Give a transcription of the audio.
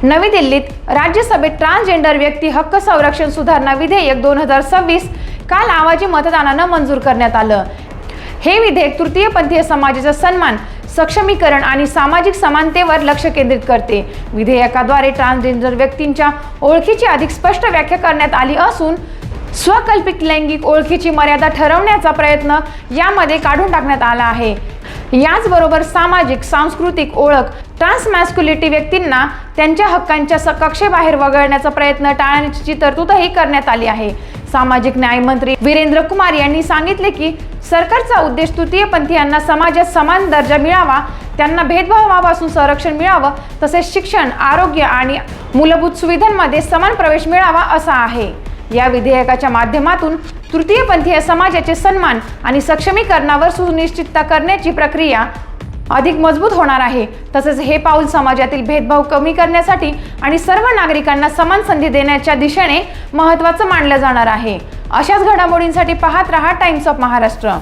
नवी दिल्लीत राज्यसभेत ट्रान्सजेंडर व्यक्ती हक्क संरक्षण सुधारणा विधेयक 2026 काल आवाजी मतदानानं मंजूर करण्यात आलं। हे विधेयक तृतीयपंथीय समाजाचा सन्मान, सक्षमीकरण आणि सामाजिक समानतेवर लक्ष केंद्रित करते। विधेयकाद्वारे ट्रान्सजेंडर व्यक्तींच्या ओळखीची अधिक स्पष्ट व्याख्या करण्यात आली असून स्वकल्पित लैंगिक ओळखीची मर्यादा ठरवण्याचा प्रयत्न यामध्ये काढून टाकण्यात आला आहे। याचबरोबर सामाजिक सांस्कृतिक ओळख ट्रान्समॅस्क्युलिटी व्यक्तींना त्यांच्या हक्कांच्या कक्षेबाहेर वगळण्याचा प्रयत्न टाळण्याची तरतूदही करण्यात आली आहे। सामाजिक न्याय मंत्री वीरेंद्र कुमार यांनी सांगितले की सरकारचा उद्देश तृतीयपंथीयांना समाजात समान दर्जा मिळावा, त्यांना भेदभावापासून संरक्षण मिळावं, तसेच शिक्षण, आरोग्य आणि मूलभूत सुविधांमध्ये समान प्रवेश मिळावा असा आहे। या विधेयकाच्या माध्यमातून तृतीयपंथीय समाजाचे सन्मान आणि सक्षमीकरणावर सुनिश्चितता करण्याची प्रक्रिया अधिक मजबूत होणार आहे। तसेच हे पाऊल समाजातील भेदभाव कमी करण्यासाठी आणि सर्व नागरिकांना समान संधी देण्याच्या दिशेने महत्त्वाचं मानलं जाणार आहे। अशाच घडामोडींसाठी पाहत रहा टाइम्स ऑफ महाराष्ट्र।